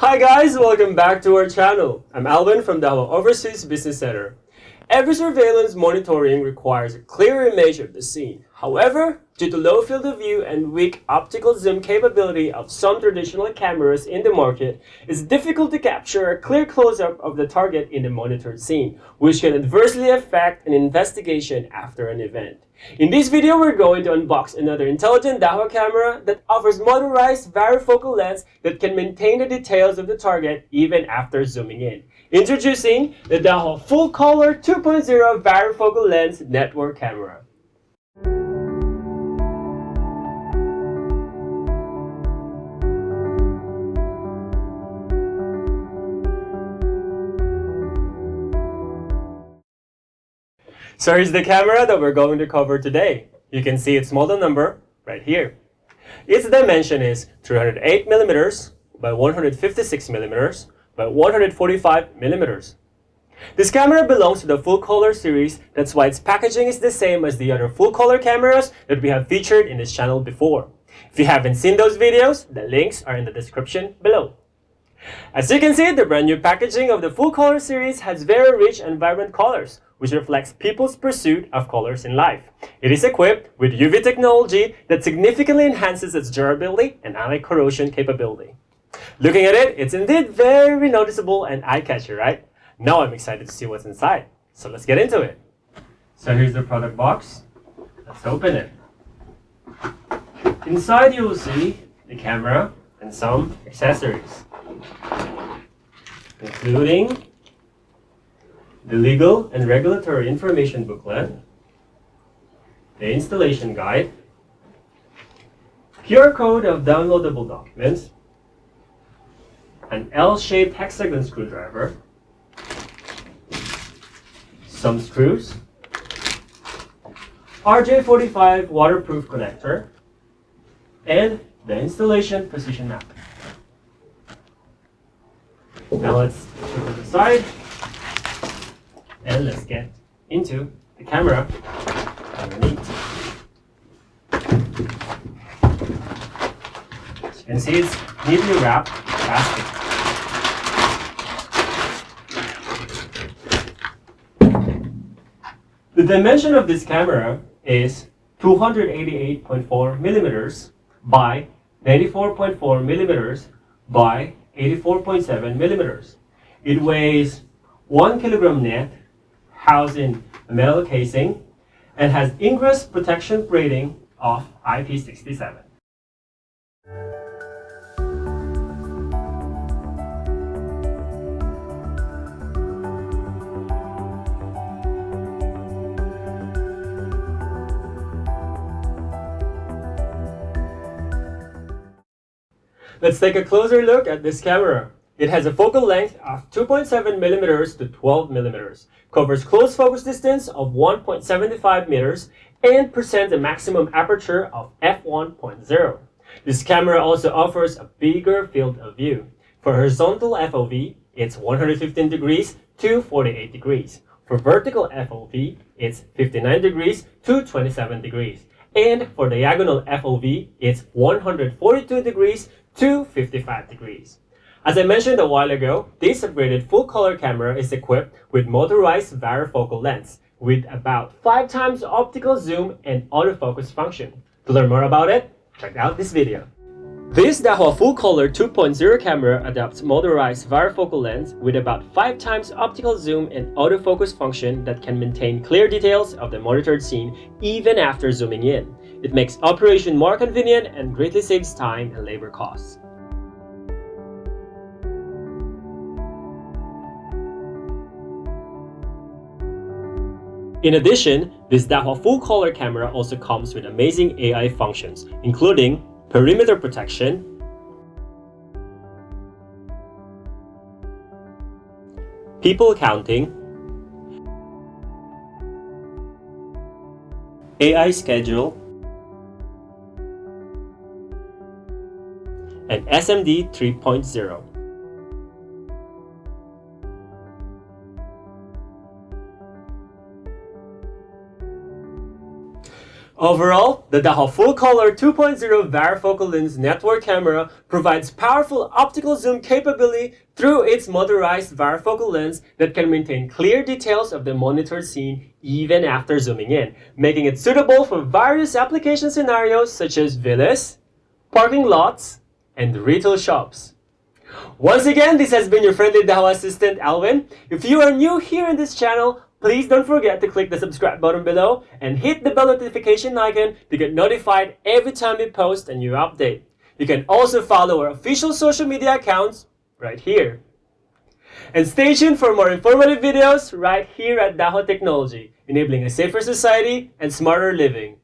Hi guys, welcome back to our channel. I'm Alvin from Dahua Overseas Business Center. Every surveillance monitoring requires a clear image of the scene. However, due to low field of view and weak optical zoom capability of some traditional cameras in the market, it's difficult to capture a clear close-up of the target in the monitored scene, which can adversely affect an investigation after an event. In this video, we're going to unbox another intelligent Dahua camera that offers motorized Vari-focal lens that can maintain the details of the target even after zooming in. Introducing the Dahua Full-color 2.0 Vari-focal Lens Network Camera. So here's the camera that we're going to cover today. You can see its model number right here. Its dimension is 308mm by 156mm by 145mm. This camera belongs to the full-color series, that's why its packaging is the same as the other full-color cameras that we have featured in this channel before. If you haven't seen those videos, the links are in the description below. As you can see, the brand new packaging of the full-color series has very rich and vibrant colors, which reflects people's pursuit of colors in life. It is equipped with UV technology that significantly enhances its durability and anti-corrosion capability. Looking at it, it's indeed very noticeable and eye-catchy, right? Now I'm excited to see what's inside. So let's get into it. So here's the product box. Let's open it. Inside you will see the camera and some accessories, including the legal and regulatory information booklet, the installation guide, QR code of downloadable documents, an L-shaped hexagon screwdriver, some screws, RJ45 waterproof connector, and the installation position map. Now let's put it aside and let's get into the camera underneath. As you can see, it's neatly wrapped plastic. The dimension of this camera is 288.4mm by 94.4mm by 84.7mm. It weighs 1 kilogram net, housed in a metal casing, and has ingress protection rating of IP67. Let's take a closer look at this camera. It has a focal length of 2.7mm to 12mm, covers close focus distance of 1.75 meters, and presents a maximum aperture of f1.0. This camera also offers a bigger field of view. For horizontal FOV, it's 115 degrees to 48 degrees. For vertical FOV, it's 59 degrees to 27 degrees. And for diagonal FOV, it's 142 degrees to 55 degrees. As I mentioned a while ago, this upgraded full-color camera is equipped with motorized Vari-focal lens with about 5 times optical zoom and autofocus function. To learn more about it, check out this video. This Dahua Full-color 2.0 camera adopts motorized Vari-focal lens with about 5 times optical zoom and autofocus function that can maintain clear details of the monitored scene even after zooming in. It makes operation more convenient and greatly saves time and labor costs. In addition, this Dahua Full-color camera also comes with amazing AI functions, including perimeter protection, people counting, AI schedule, and SMD 3.0. Overall, the Dahua Full-color 2.0 Vari-focal Lens Network Camera provides powerful optical zoom capability through its motorized Vari-focal lens that can maintain clear details of the monitored scene even after zooming in, making it suitable for various application scenarios such as villas, parking lots, and retail shops. Once again, this has been your friendly Dahua assistant, Alvin. If you are new here in this channel, please don't forget to click the subscribe button below and hit the bell notification icon to get notified every time we post a new update. You can also follow our official social media accounts right here. And stay tuned for more informative videos right here at Dahua Technology, enabling a safer society and smarter living.